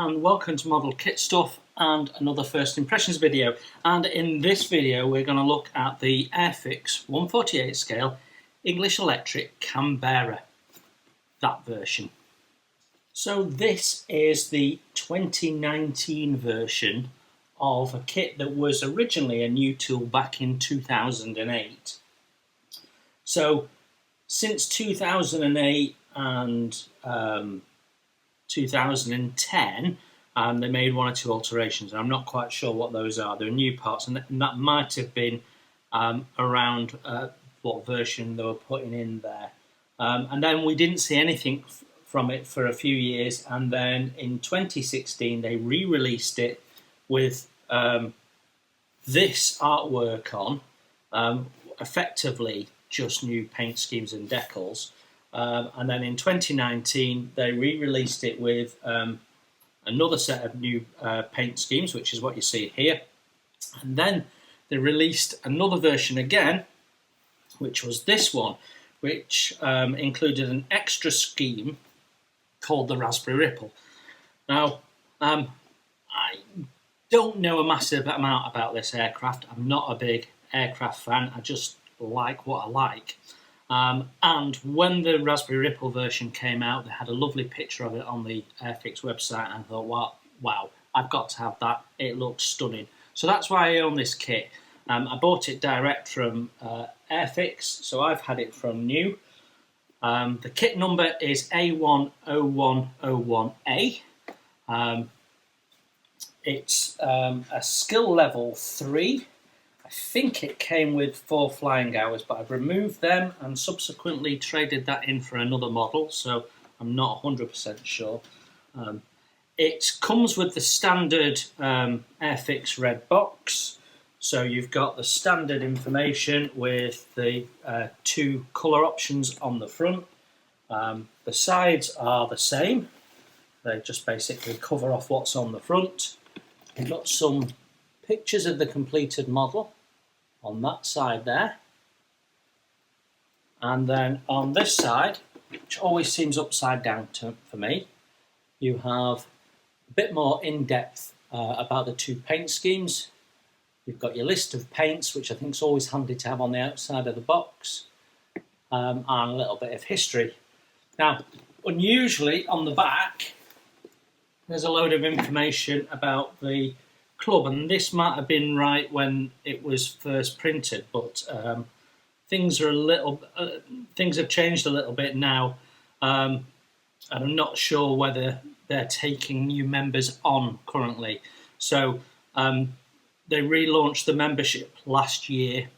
and welcome to Model Kit Stuff and another first impressions video. And in this video we're going to look at the Airfix 1/48 scale English Electric Canberra, that version. So this is the 2019 version of a kit that was originally a new tool back in 2008. So since 2008 and 2010, they made one or two alterations. I'm not quite sure what those are. They're new parts, and that might have been around what version they were putting in there. And then we didn't see anything from it for a few years, and then in 2016 they re-released it with this artwork on, effectively just new paint schemes and decals. And then in 2019 they re-released it with another set of new paint schemes, which is what you see here. And then they released another version again, which was this one, which included an extra scheme called the Raspberry Ripple. Now, I don't know a massive amount about this aircraft. I'm not a big aircraft fan. I just like what I like. And when the Raspberry Ripple version came out, they had a lovely picture of it on the Airfix website, and I thought, wow, I've got to have that. It looks stunning. So that's why I own this kit. I bought it direct from Airfix, so I've had it from new. The kit number is A10101A. It's a skill level 3. I think it came with 4 flying hours, but I've removed them and subsequently traded that in for another model, so I'm not 100% sure. It comes with the standard Airfix red box, so you've got the standard information with the 2 colour options on the front. The sides are the same, they just basically cover off what's on the front. You've got some pictures of the completed model on that side there, and then on this side, which always seems upside down for me, you have a bit more in-depth about the 2 paint schemes. You've got your list of paints, which I think is always handy to have on the outside of the box, and a little bit of history. Now, unusually on the back there's a load of information about the club, and this might have been right when it was first printed, but things have changed a little bit now, and I'm not sure whether they're taking new members on currently. So they relaunched the membership last year.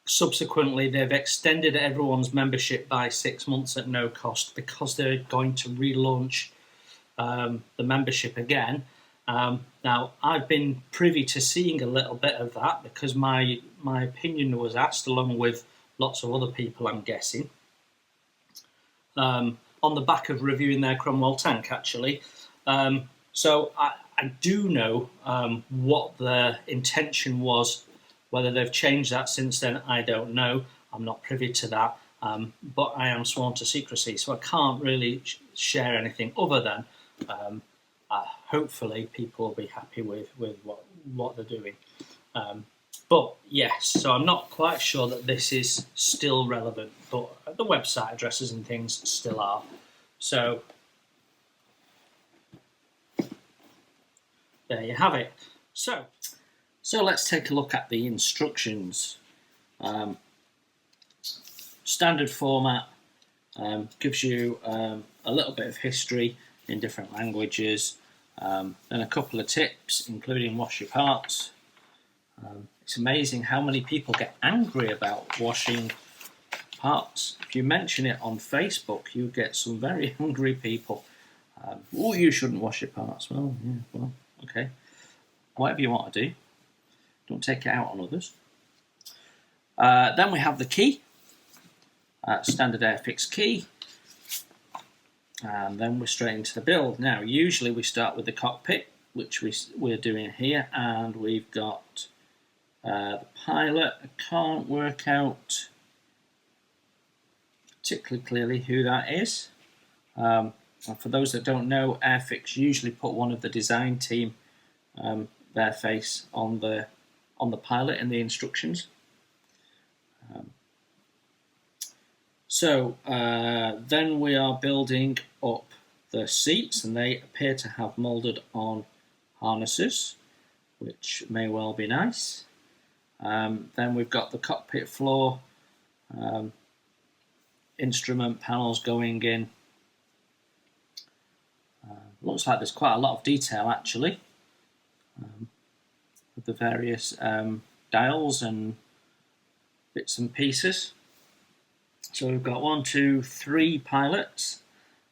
Subsequently, they've extended everyone's membership by 6 months at no cost, because they're going to relaunch the membership again. Now, I've been privy to seeing a little bit of that, because my opinion was asked, along with lots of other people, I'm guessing, on the back of reviewing their Cromwell tank, actually. So I do know what the intention was. Whether they've changed that since then, I don't know. I'm not privy to that, but I am sworn to secrecy, so I can't really share anything other than hopefully people will be happy with what they're doing. But yes, so I'm not quite sure that this is still relevant, but the website addresses and things still are. So there you have it. So let's take a look at the instructions. Standard format gives you a little bit of history in different languages, then a couple of tips, including wash your parts. It's amazing how many people get angry about washing parts. If you mention it on Facebook, you get some very angry people. Oh, you shouldn't wash your parts. Well, yeah, well, okay. Whatever you want to do. Don't take it out on others. Then we have the key, standard Airfix key, and then we're straight into the build. Now, usually we start with the cockpit, which we're doing here, and we've got the pilot. I can't work out particularly clearly who that is. For those that don't know, Airfix usually put one of the design team their face on the pilot in the instructions. Then we are building up the seats, and they appear to have moulded on harnesses, which may well be nice. Then we've got the cockpit floor, instrument panels going in. Looks like there's quite a lot of detail actually, with the various dials and bits and pieces. So we've got 1, 2, 3 pilots.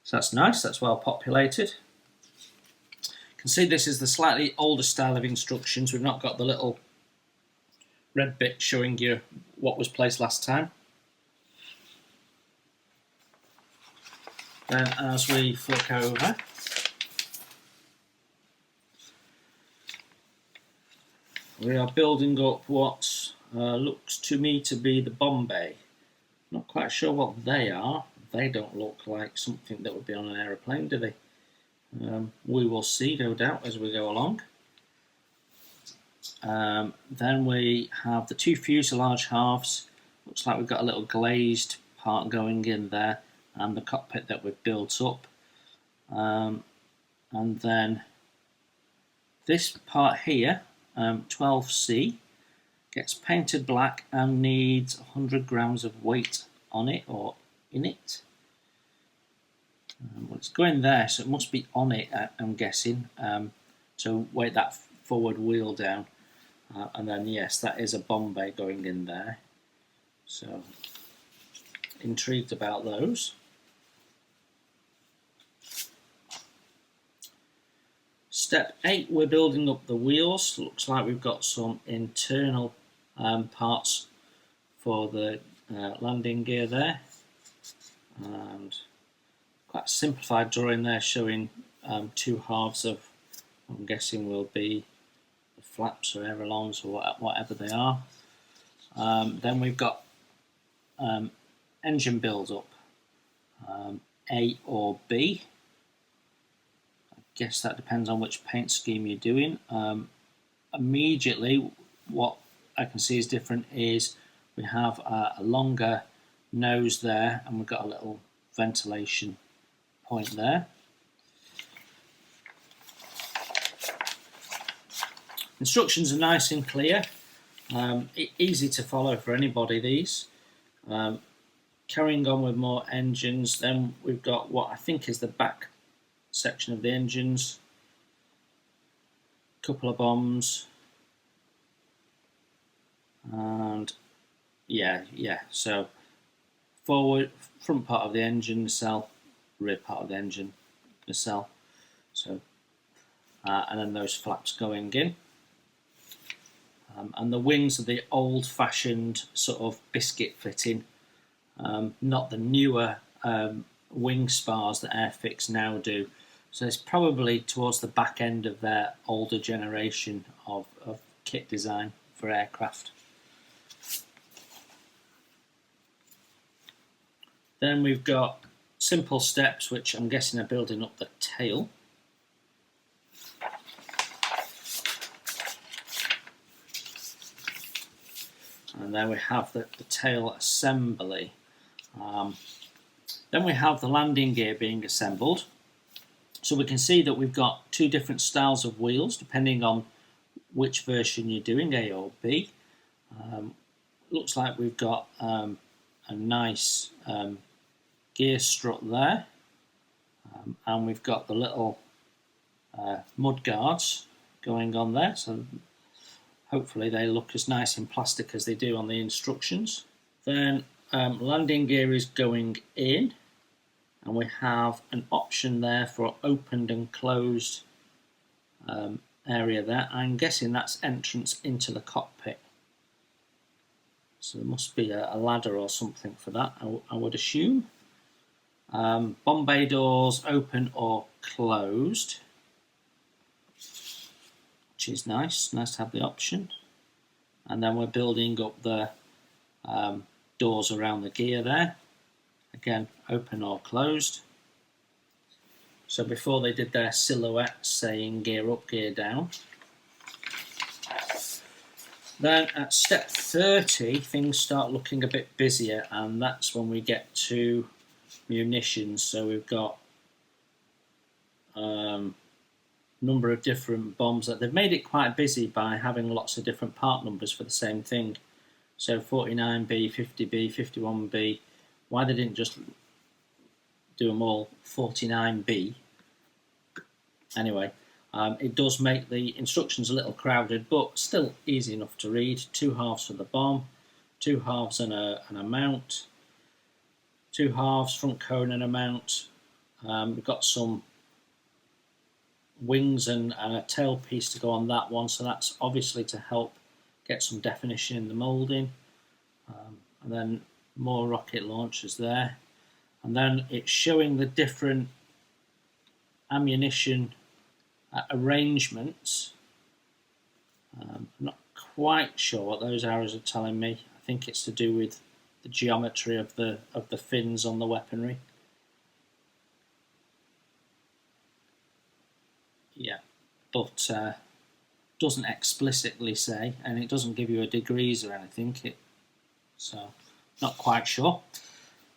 So that's nice, that's well populated. You can see this is the slightly older style of instructions. We've not got the little red bit showing you what was placed last time. Then as we flick over, we are building up what looks to me to be the bomb bay. Not quite sure what they are. They don't look like something that would be on an aeroplane, do they? We will see, no doubt, as we go along. Then we have the 2 fuselage halves. Looks like we've got a little glazed part going in there, and the cockpit that we've built up. And then this part here, 12C, gets painted black and needs 100 grams of weight on it, or in it. Well, it's going there, so it must be on it, I'm guessing. So weight that forward wheel down, and then yes, that is a bomb bay going in there. So intrigued about those. Step 8, we're building up the wheels. Looks like we've got some internal parts for the landing gear there, and quite a simplified drawing there showing 2 halves of, I'm guessing will be the flaps or ailerons or whatever they are. Then we've got engine build up, A or B. Guess that depends on which paint scheme you're doing. Immediately what I can see is different is we have a longer nose there, and we've got a little ventilation point there. Instructions are nice and clear, easy to follow for anybody, these. Carrying on with more engines, then we've got what I think is the back section of the engines, couple of bombs, and so forward, front part of the engine nacelle, rear part of the engine nacelle, so and then those flaps going in, and the wings are the old-fashioned sort of biscuit fitting, not the newer wing spars that Airfix now do. So it's probably towards the back end of their older generation of kit design for aircraft. Then we've got simple steps, which I'm guessing are building up the tail. And then we have the tail assembly. Then we have the landing gear being assembled. So we can see that we've got 2 different styles of wheels depending on which version you're doing, A or B. Looks like we've got a nice gear strut there, and we've got the little mud guards going on there, so hopefully they look as nice in plastic as they do on the instructions. Then landing gear is going in, and we have an option there for opened and closed area there. I'm guessing that's entrance into the cockpit. So there must be a ladder or something for that, I would assume. Bomb bay doors open or closed, which is nice to have the option. And then we're building up the doors around the gear there. Again, open or closed. So before they did their silhouettes saying gear up, gear down. Then at step 30, things start looking a bit busier, and that's when we get to munitions. So we've got number of different bombs that they've made it quite busy by having lots of different part numbers for the same thing. So 49B, 50B, 51B. Why they didn't just do them all 49B? Anyway, it does make the instructions a little crowded, but still easy enough to read. 2 halves for the bomb, 2 halves and a mount, 2 halves, front cone and a mount. We've got some wings and a tail piece to go on that one, so that's obviously to help get some definition in the moulding. And then more rocket launchers there, and then it's showing the different ammunition arrangements. I'm not quite sure what those arrows are telling me. I think it's to do with the geometry of the fins on the weaponry. Yeah, but doesn't explicitly say, and it doesn't give you a degrees or anything. So not quite sure.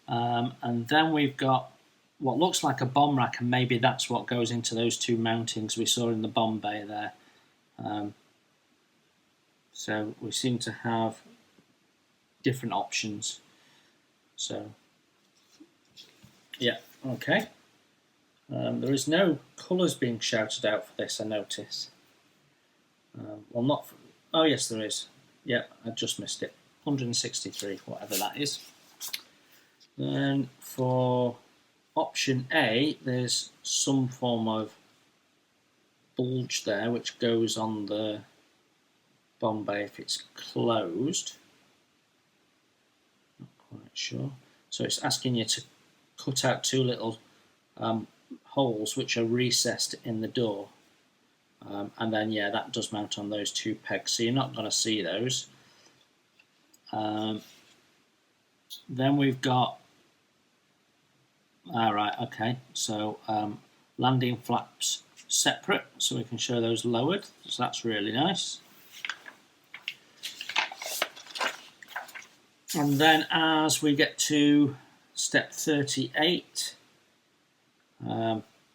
And then we've got what looks like a bomb rack, and maybe that's what goes into those 2 mountings we saw in the bomb bay there. So we seem to have different options. So yeah, okay. There is no colours being shouted out for this, I notice. Well, not for, oh yes there is. Yeah, I just missed it. 163, whatever that is. Then for option A, there's some form of bulge there which goes on the bomb bay if it's closed. Not quite sure. So it's asking you to cut out 2 little holes which are recessed in the door. And then, yeah, that does mount on those 2 pegs, so you're not going to see those. Then we've got, alright, okay, so landing flaps separate, so we can show those lowered, so that's really nice. And then as we get to step 38,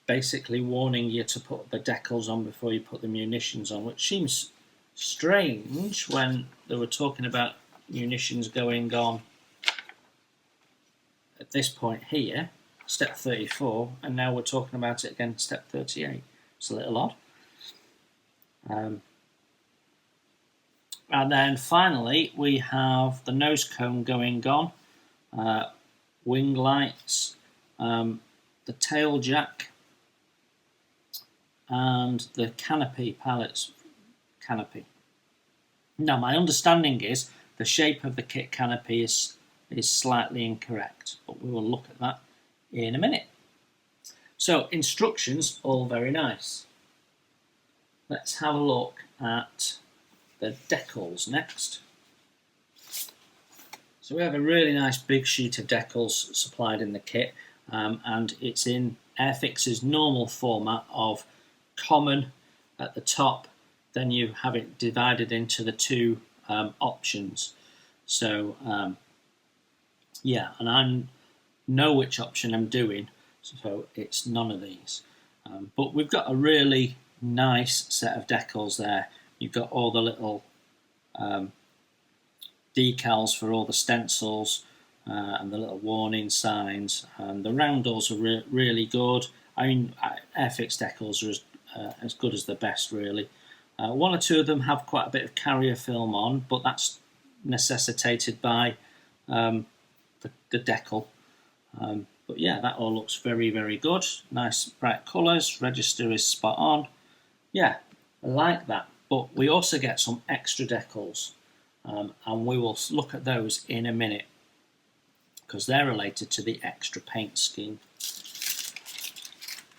basically warning you to put the decals on before you put the munitions on, which seems strange when they were talking about munitions going on at this point here, step 34, and now we're talking about it again, step 38. It's a little odd. And then finally we have the nose cone going on, wing lights, the tail jack, and the canopy, pallets canopy. Now my understanding is the shape of the kit canopy is slightly incorrect, but we will look at that in a minute. So instructions, all very nice. Let's have a look at the decals next. So we have a really nice big sheet of decals supplied in the kit, and it's in Airfix's normal format of common at the top, then you have it divided into the 2 options. So yeah, and I know which option I'm doing, so it's none of these. But we've got a really nice set of decals there. You've got all the little decals for all the stencils and the little warning signs, and the roundels are really good. I mean, Airfix decals are as good as the best, really. 1 or 2 of them have quite a bit of carrier film on, but that's necessitated by the decal. But yeah, that all looks very, very good. Nice bright colours, register is spot on. Yeah, I like that. But we also get some extra decals, and we will look at those in a minute because they're related to the extra paint scheme.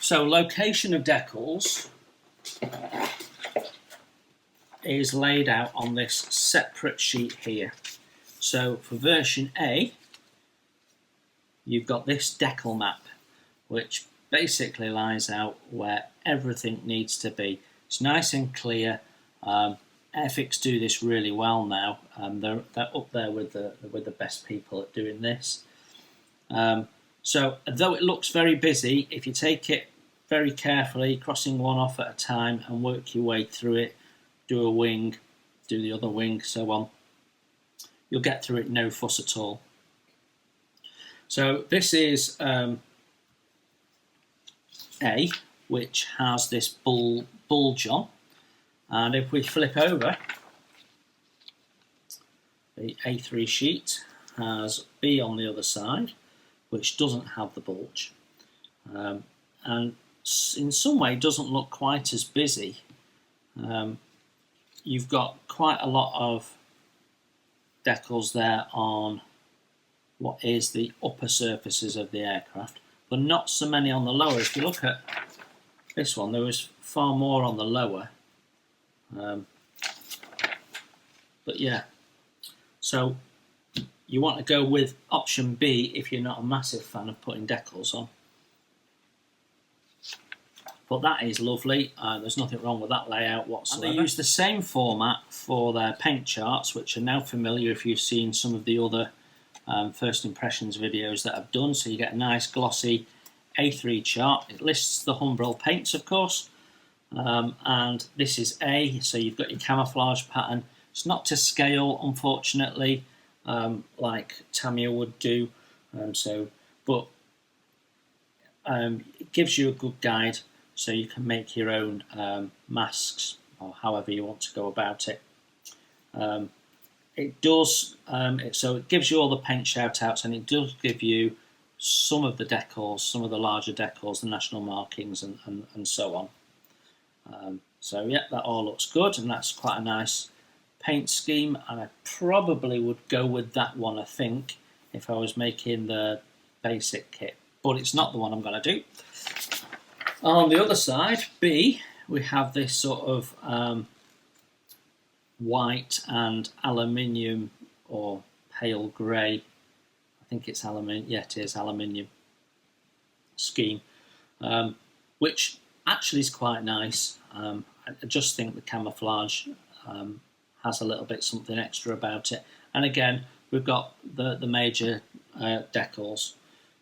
So location of decals is laid out on this separate sheet here. So for version A, you've got this decal map, which basically lies out where everything needs to be. It's nice and clear. Airfix do this really well now. They're up there with the best people at doing this. So though it looks very busy, if you take it very carefully, crossing one off at a time and work your way through it, do a wing, do the other wing, so on, you'll get through it no fuss at all. So this is A, which has this bulge on, and if we flip over, the A3 sheet has B on the other side, which doesn't have the bulge, and in some way doesn't look quite as busy. You've got quite a lot of decals there on what is the upper surfaces of the aircraft, but not so many on the lower. If you look at this one, there was far more on the lower. But yeah, so you want to go with option B if you're not a massive fan of putting decals on. But that is lovely. There's nothing wrong with that layout whatsoever. And they use the same format for their paint charts, which are now familiar if you've seen some of the other first impressions videos that I've done. So you get a nice glossy A3 chart. It lists the Humbrol paints, of course. And this is A, so you've got your camouflage pattern. It's not to scale, unfortunately, like Tamiya would do. But it gives you a good guide, so you can make your own masks, or however you want to go about it. It does, so it gives you all the paint shout-outs, and it does give you some of the decals, some of the larger decals, the national markings, and so on. So yeah, that all looks good, and that's quite a nice paint scheme, and I probably would go with that one, I think, if I was making the basic kit, but it's not the one I'm going to do. On the other side, B, we have this sort of white and aluminium, or pale grey, I think it's aluminium, yeah it is aluminium scheme, which actually is quite nice. I just think the camouflage has a little bit something extra about it, and again we've got the major decals.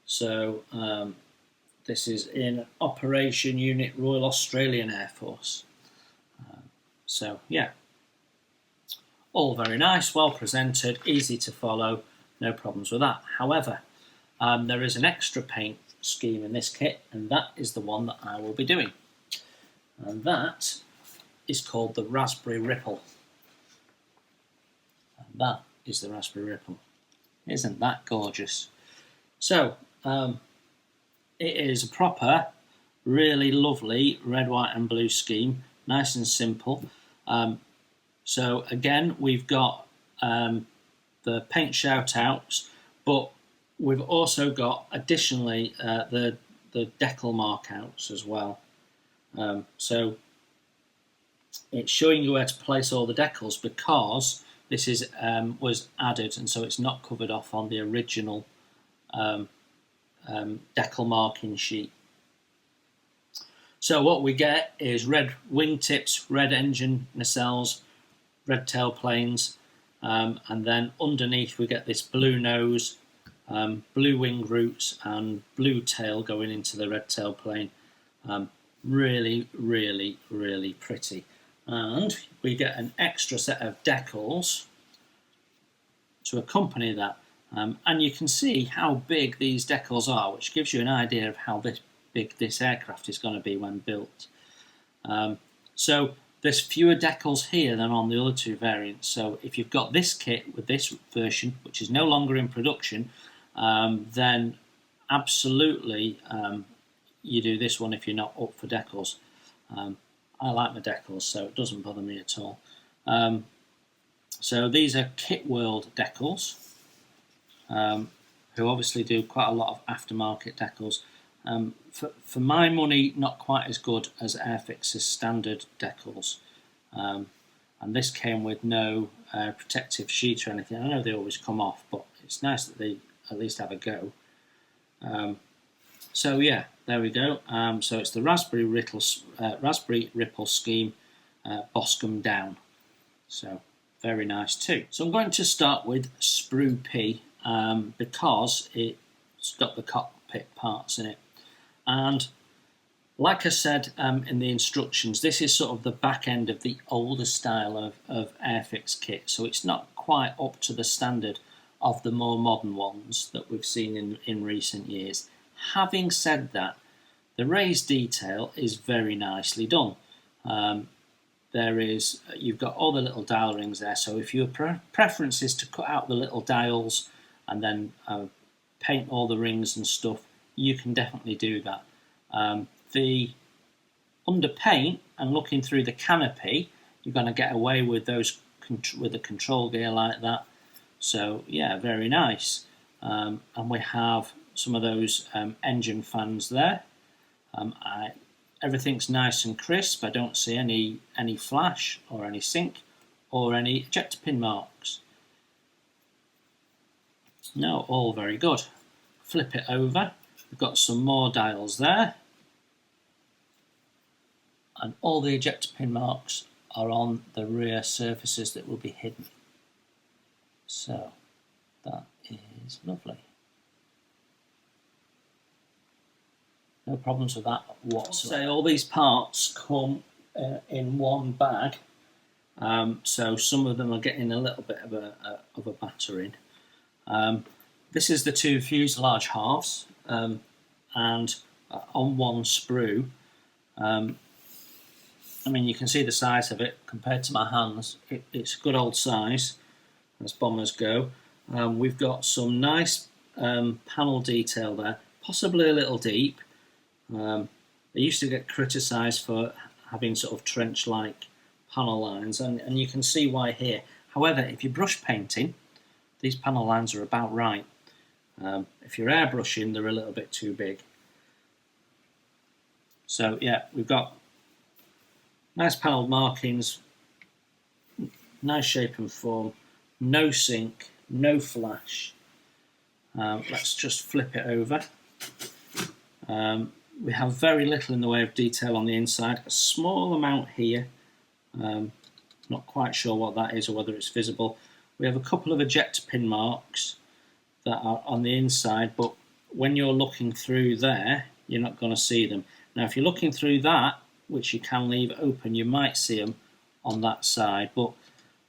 So this is in Operation Unit Royal Australian Air Force. So yeah, all very nice, well presented, easy to follow, no problems with that. However, there is an extra paint scheme in this kit, and that is the one that I will be doing. And that is called the Raspberry Ripple. And that is the Raspberry Ripple. Isn't that gorgeous? So, it is a proper, really lovely red, white and blue scheme. Nice and simple. So again, we've got the paint shout-outs, but we've also got additionally the decal mark-outs as well. So it's showing you where to place all the decals, because this is was added, and so it's not covered off on the original decal marking sheet. So what we get is red wingtips, red engine nacelles, red tail planes, and then underneath we get this blue nose, blue wing roots and blue tail going into the red tail plane. Really, really, really pretty. And we get an extra set of decals to accompany that. And you can see how big these decals are, which gives you an idea of how big this aircraft is going to be when built. So there's fewer decals here than on the other two variants. So if you've got this kit with this version, which is no longer in production, then absolutely you do this one if you're not up for decals. I like my decals, so it doesn't bother me at all. So these are Kit World decals, who obviously do quite a lot of aftermarket decals. For my money, not quite as good as Airfix's standard decals. And this came with no protective sheet or anything. I know they always come off, but it's nice that they at least have a go. So yeah, there we go. So it's the Raspberry Ripple scheme, Boscombe down. So very nice too. So I'm going to start with sprue P because it's got the cockpit parts in it. And like I said in the instructions, this is sort of the back end of the older style of Airfix kit. So it's not quite up to the standard of the more modern ones that we've seen in recent years. Having said that, the raised detail is very nicely done. You've got all the little dial rings there, so if your preference is to cut out the little dials and then paint all the rings and stuff, you can definitely do that. The underpaint and looking through the canopy, you're going to get away with those with the control gear like that. So yeah, very nice. And we have some of those engine fans there. Everything's nice and crisp. I don't see any flash or any sink or any ejector pin marks. No, all very good. Flip it over. We've got some more dials there. And all the ejector pin marks are on the rear surfaces that will be hidden. So that is lovely. No problems with that whatsoever. So all these parts come in one bag. So some of them are getting a little bit of a battering. This is the two fuselage halves, and on one sprue. I mean, you can see the size of it compared to my hands. It's a good old size, as bombers go. We've got some nice panel detail there, possibly a little deep. They used to get criticised for having sort of trench-like panel lines, and you can see why here. However, if you're brush painting, these panel lines are about right. If you're airbrushing, they're a little bit too big. So yeah, we've got nice panel markings, nice shape and form, no sink, no flash. Let's just flip it over. We have very little in the way of detail on the inside, a small amount here. Not quite sure what that is or whether it's visible. We have a couple of ejector pin marks that are on the inside, but when you're looking through there, you're not going to see them. Now, if you're looking through that, which you can leave open, you might see them on that side, but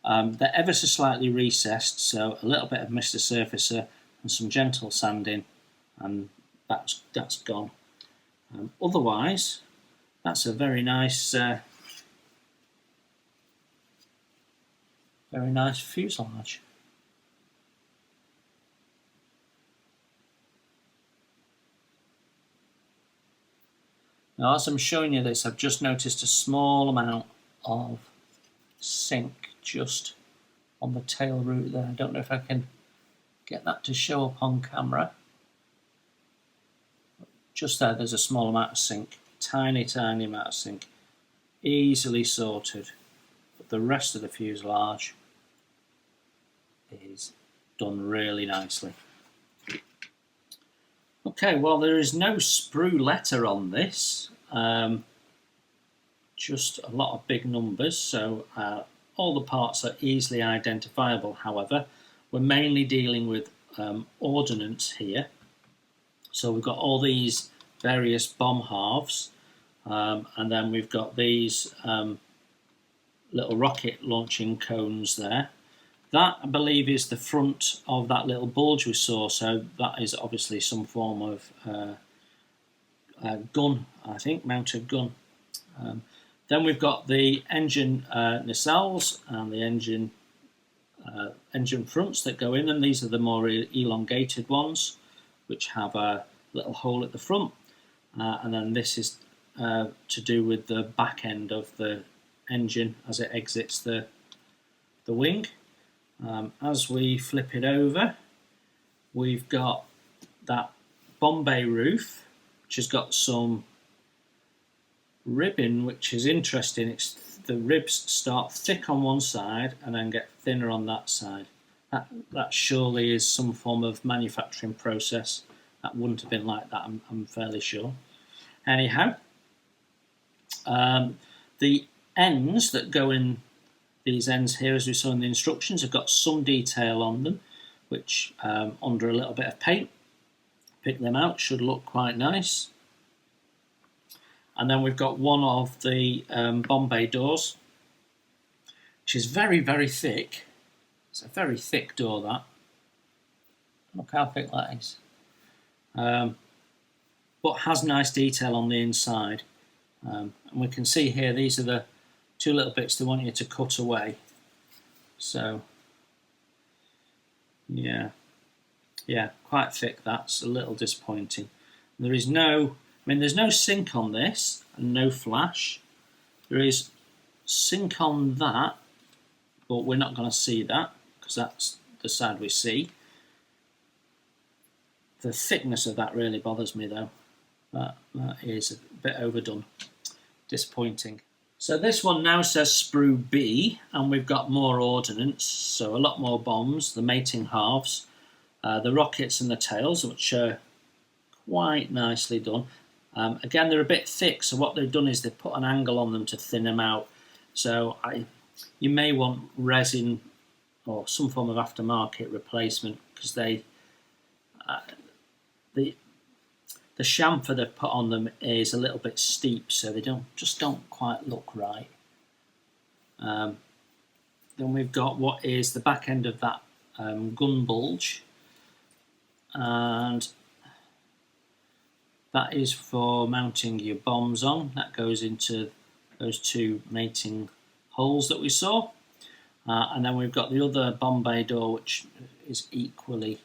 they're ever so slightly recessed, so a little bit of Mr. Surfacer and some gentle sanding, and that's gone. Otherwise, that's a very nice fuselage. Now, as I'm showing you this, I've just noticed a small amount of sink just on the tail root there. I don't know if I can get that to show up on camera. Just there, there's a small amount of sink. Tiny amount of sink. Easily sorted. But the rest of the fuselage is done really nicely. Okay, well, there is no sprue letter on this, just a lot of big numbers, so all the parts are easily identifiable. However, we're mainly dealing with Ordnance here, so we've got all these various bomb halves, and then we've got these little rocket launching cones there. That, I believe, is the front of that little bulge we saw, so that is obviously some form of gun, I think, mounted gun. Then we've got the engine nacelles and the engine fronts that go in, and these are the more elongated ones, which have a little hole at the front. And then this is to do with the back end of the engine as it exits the wing. As we flip it over, we've got that Bombay roof, which has got some ribbing, which is interesting. The ribs start thick on one side and then get thinner on that side. That surely is some form of manufacturing process, that wouldn't have been like that, I'm fairly sure. Anyhow, the ends that go in these ends here, as we saw in the instructions, have got some detail on them, which under a little bit of paint, pick them out, should look quite nice. And then we've got one of the bomb bay doors, which is very, very thick. It's a very thick door, that. Look how thick that is. But has nice detail on the inside. And we can see here, these are the two little bits they want you to cut away. So, yeah, quite thick. That's a little disappointing. There is no, there's no sink on this and no flash. There is sink on that, but we're not going to see that because that's the side we see. The thickness of that really bothers me though. That is a bit overdone. Disappointing. So this one now says sprue B, and we've got more ordnance, so a lot more bombs, the mating halves, the rockets and the tails, which are quite nicely done. Again, they're a bit thick, so what they've done is they've put an angle on them to thin them out. So you may want resin or some form of aftermarket replacement, because the chamfer they've put on them is a little bit steep, so they just don't quite look right. Then we've got what is the back end of that gun bulge, and that is for mounting your bombs on. That goes into those two mating holes that we saw. And then we've got the other bomb bay door, which is equally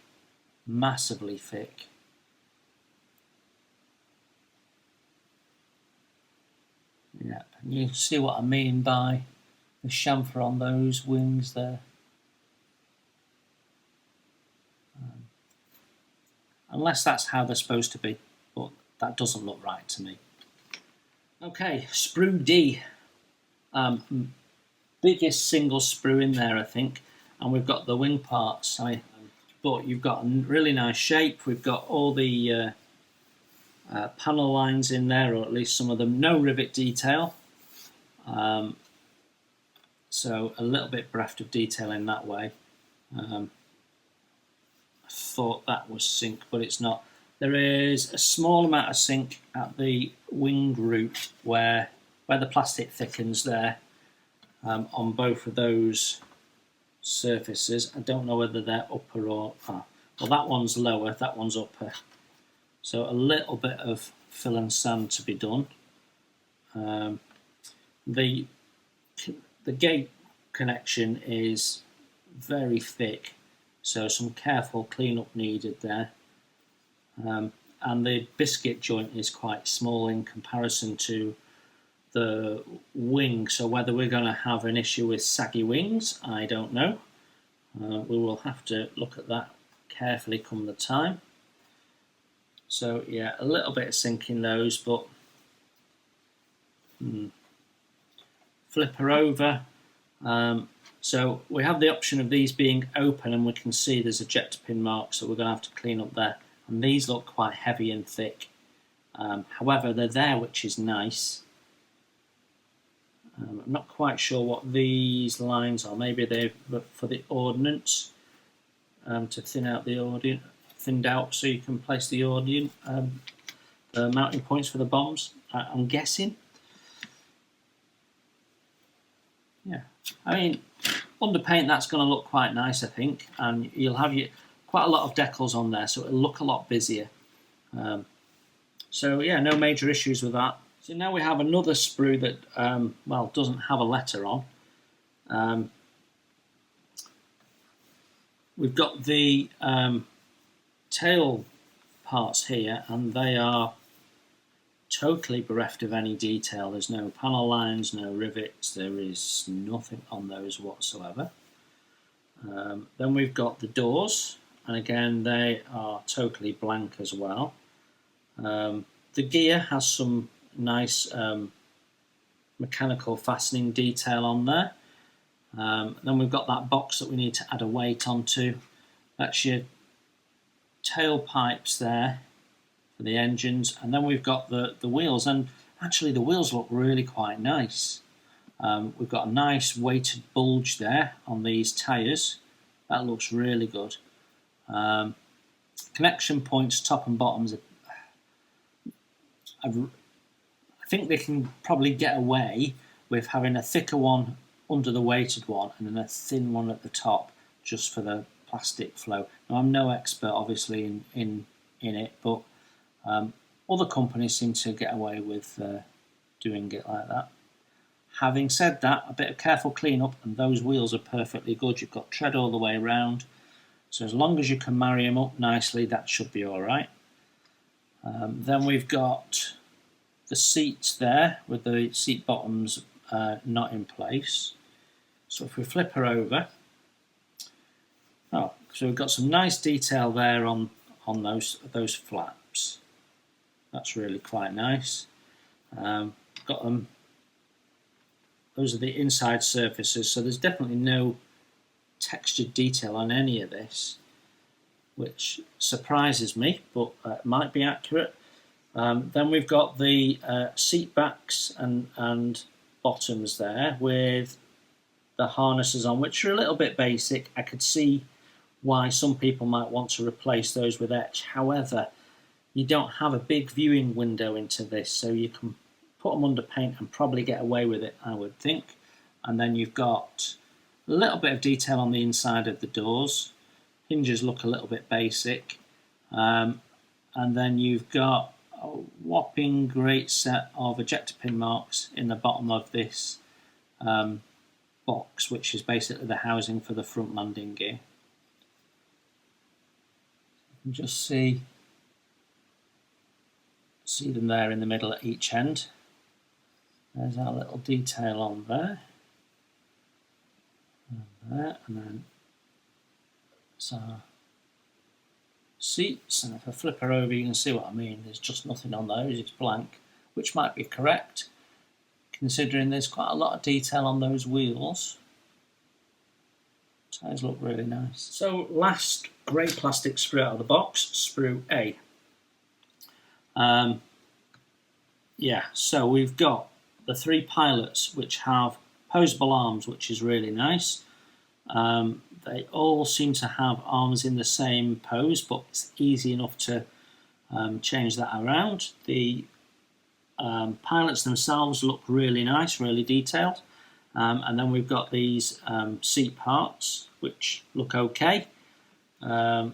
massively thick. Yeah, and you see what I mean by the chamfer on those wings there. Unless that's how they're supposed to be, but that doesn't look right to me. Okay, sprue D. Biggest single sprue in there, I think, and we've got the wing parts. But you've got a really nice shape. We've got all the panel lines in there, or at least some of them. No rivet detail, so a little bit bereft of detail in that way. I thought that was sink, but it's not. There is a small amount of sink at the wing root where the plastic thickens there, on both of those surfaces. I don't know whether they're upper or well, that one's lower, that one's upper. So a little bit of fill and sand to be done. The gate connection is very thick, so some careful cleanup needed there. And the biscuit joint is quite small in comparison to the wing, so whether we're going to have an issue with saggy wings, I don't know. We will have to look at that carefully come the time. So yeah, a little bit of sink in those, but flip her over. So we have the option of these being open, and we can see there's ejector pin mark, so we're going to have to clean up there. And these look quite heavy and thick. However, they're there, which is nice. I'm not quite sure what these lines are. Maybe they're for the ordnance, to thin out the ordnance, thinned out so you can place the ordnance, the mounting points for the bombs. I'm guessing. Yeah, I mean, under paint that's going to look quite nice, I think, and you'll have quite a lot of decals on there, so it'll look a lot busier. So yeah, no major issues with that. So now we have another sprue that, well, doesn't have a letter on. We've got the tail parts here, and they are totally bereft of any detail. There's no panel lines, no rivets, there is nothing on those whatsoever. Then we've got the doors, and again they are totally blank as well. The gear has some nice mechanical fastening detail on there. Then we've got that box that we need to add a weight onto. That's your tailpipes there. for the engines, and then we've got the wheels, and actually the wheels look really quite nice. We've got a nice weighted bulge there on these tyres. That looks really good. Connection points, top and bottoms, I think they can probably get away with having a thicker one under the weighted one and then a thin one at the top, just for the plastic flow. Now, I'm no expert obviously in it, but other companies seem to get away with doing it like that. Having said that, a bit of careful cleanup and those wheels are perfectly good. You've got tread all the way around, so as long as you can marry them up nicely, that should be alright. Then we've got the seats there with the seat bottoms not in place. So if we flip her over, so we've got some nice detail there on those flaps. That's really quite nice. Got them. Those are the inside surfaces, so there's definitely no textured detail on any of this, which surprises me, but might be accurate. Then we've got the seat backs and bottoms there with the harnesses on, which are a little bit basic. I could see why some people might want to replace those with etch. However, you don't have a big viewing window into this, so you can put them under paint and probably get away with it, I would think. And then you've got a little bit of detail on the inside of the doors. Hinges look a little bit basic. And then you've got a whopping great set of ejector pin marks in the bottom of this box, which is basically the housing for the front landing gear. You can just see them there in the middle at each end. There's our little detail on there. And there, and then it's our seats, and if I flip her over you can see what I mean. There's just nothing on those, it's blank, which might be correct considering there's quite a lot of detail on those wheels. Tyres look really nice. So last grey plastic sprue out of the box, sprue A. Yeah, so we've got the three pilots which have posable arms, which is really nice. They all seem to have arms in the same pose, but it's easy enough to change that around. The pilots themselves look really nice, really detailed. And then we've got these seat parts, which look okay. We'll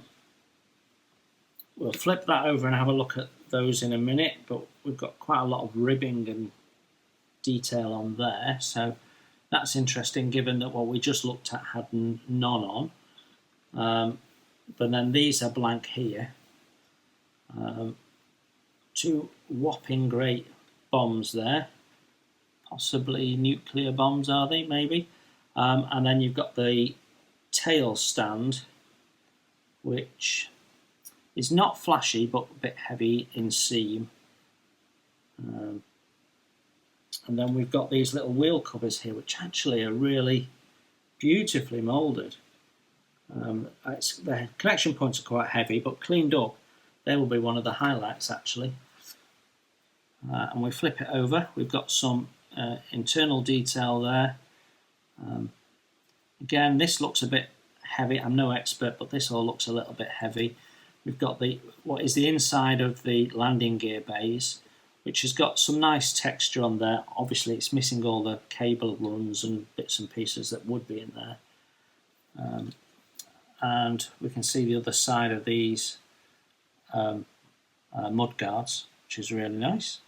flip that over and have a look at those in a minute, but we've got quite a lot of ribbing and detail on there, so that's interesting given that what we just looked at had none on. But then these are blank here. Two whopping great bombs there, possibly nuclear bombs, are they? Maybe. And then you've got the tail stand, which is not flashy but a bit heavy in seam. And then we've got these little wheel covers here, which actually are really beautifully moulded. The connection points are quite heavy, but cleaned up, they will be one of the highlights actually. And we flip it over, we've got some internal detail there. Again, this looks a bit heavy. I'm no expert, but this all looks a little bit heavy. We've got what is the inside of the landing gear bays, which has got some nice texture on there. Obviously it's missing all the cable runs and bits and pieces that would be in there. And we can see the other side of these mud guards, which is really nice.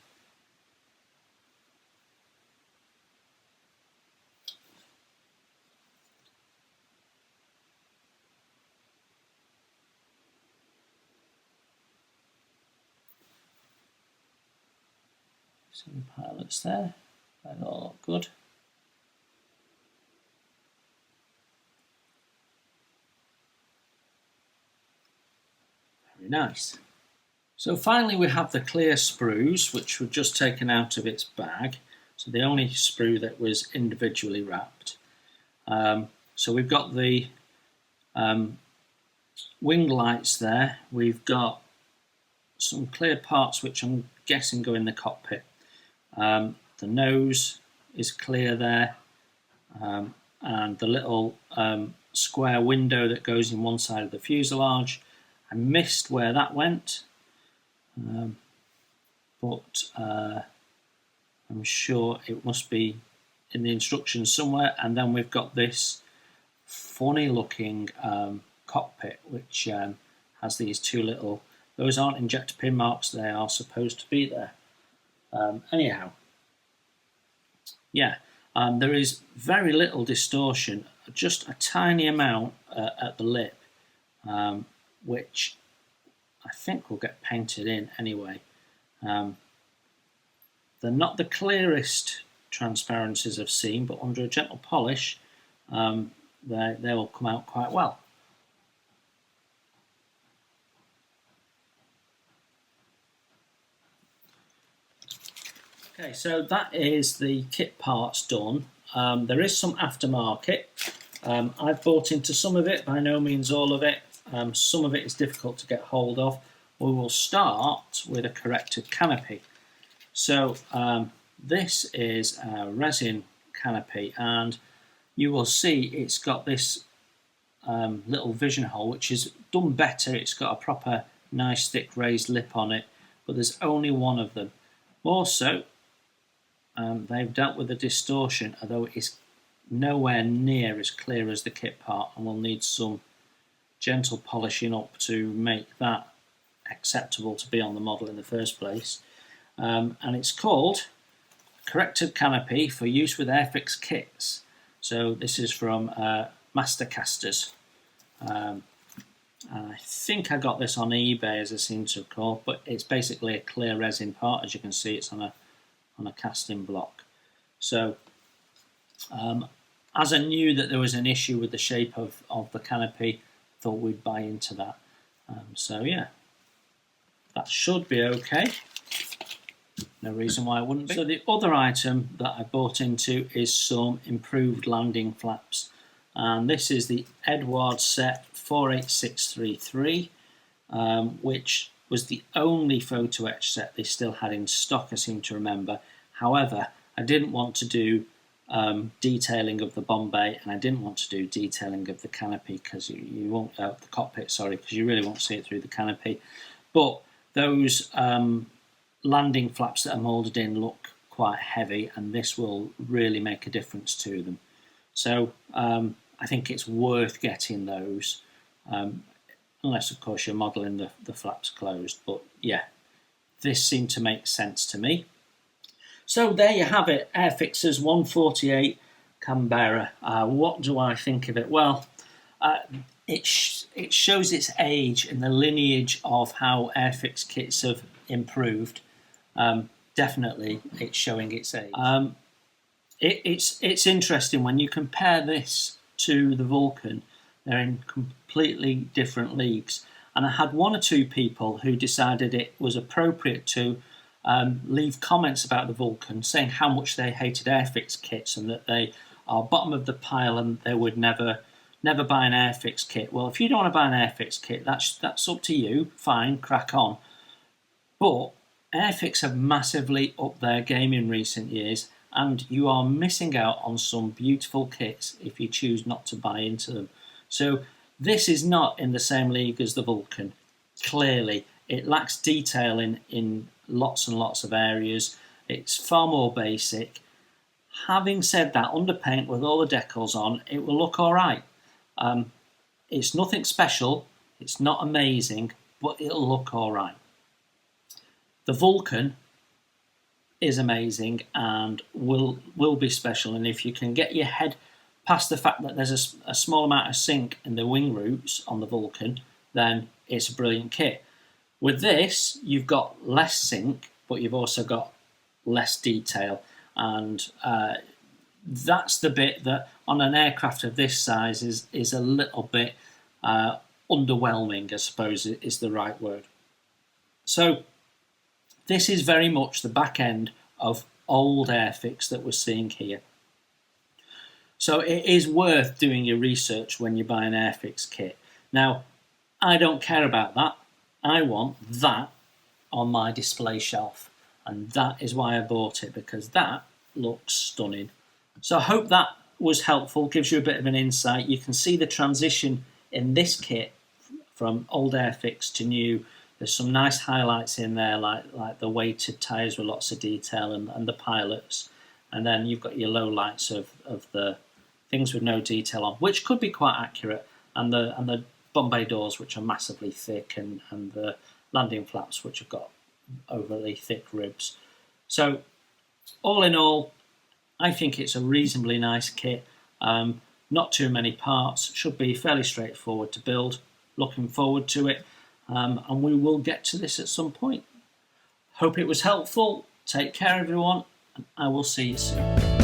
Some pilots there, they all look good. Very nice. So finally we have the clear sprues, which were just taken out of its bag. So the only sprue that was individually wrapped. So we've got the wing lights there. We've got some clear parts which I'm guessing go in the cockpit. The nose is clear there, and the little square window that goes in one side of the fuselage, I missed where that went, but I'm sure it must be in the instructions somewhere. And then we've got this funny looking cockpit which has these two little, those aren't injector pin marks, they are supposed to be there. Anyhow, yeah, there is very little distortion, just a tiny amount at the lip, which I think will get painted in anyway. They're not the clearest transparencies I've seen, but under a gentle polish, they will come out quite well. Okay, so that is the kit parts done. There is some aftermarket. I've bought into some of it, by no means all of it. Some of it is difficult to get hold of. We will start with a corrected canopy. So this is a resin canopy, and you will see it's got this little vision hole which is done better. It's got a proper nice thick raised lip on it, but there's only one of them. Also, they've dealt with the distortion, although it is nowhere near as clear as the kit part, and will need some gentle polishing up to make that acceptable to be on the model in the first place. And it's called Corrected Canopy for use with Airfix kits. So this is from Master Casters. I think I got this on eBay, as I seem to recall, but it's basically a clear resin part. As you can see, it's on a casting block. So as I knew that there was an issue with the shape of the canopy, I thought we'd buy into that. So yeah, that should be okay. No reason why it wouldn't be. So the other item that I bought into is some improved landing flaps, and this is the Edwards set 48633, which was the only photo etch set they still had in stock, I seem to remember. However, I didn't want to do detailing of the Bombay, and I didn't want to do detailing of the canopy because you won't, the cockpit, sorry, because you really won't see it through the canopy. But those landing flaps that are moulded in look quite heavy, and this will really make a difference to them. So I think it's worth getting those, unless of course you're modelling the flaps closed. But yeah, this seemed to make sense to me. So there you have it, Airfix's 148 Canberra. What do I think of it? Well, it shows its age in the lineage of how Airfix kits have improved. Definitely, it's showing its age. It's interesting when you compare this to the Vulcan. They're in completely different leagues, and I had one or two people who decided it was appropriate to leave comments about the Vulcan, saying how much they hated Airfix kits and that they are bottom of the pile and they would never buy an Airfix kit. Well, if you don't want to buy an Airfix kit, that's up to you. Fine, crack on. But Airfix have massively upped their game in recent years, and you are missing out on some beautiful kits if you choose not to buy into them. So this is not in the same league as the Vulcan. Clearly, it lacks detail in lots and lots of areas. It's far more basic. Having said that, underpaint with all the decals on, it will look all right. It's nothing special. It's not amazing, but it'll look all right. The Vulcan is amazing and will be special, and if you can get your head past the fact that there's a small amount of sink in the wing roots on the Vulcan, then it's a brilliant kit. With this, you've got less sink, but you've also got less detail, and that's the bit that on an aircraft of this size is a little bit underwhelming, I suppose is the right word. So this is very much the back end of old Airfix that we're seeing here. So it is worth doing your research when you buy an Airfix kit. Now, I don't care about that. I want that on my display shelf, and that is why I bought it, because that looks stunning. So I hope that was helpful, gives you a bit of an insight. You can see the transition in this kit from old Airfix to new. There's some nice highlights in there, like the weighted tyres with lots of detail, and the pilots. And then you've got your low lights of the things with no detail on, which could be quite accurate, and the Bombay doors, which are massively thick, and the landing flaps, which have got overly thick ribs. So all in all, I think it's a reasonably nice kit. Not too many parts, should be fairly straightforward to build. Looking forward to it, and we will get to this at some point. Hope it was helpful. Take care, everyone, and I will see you soon.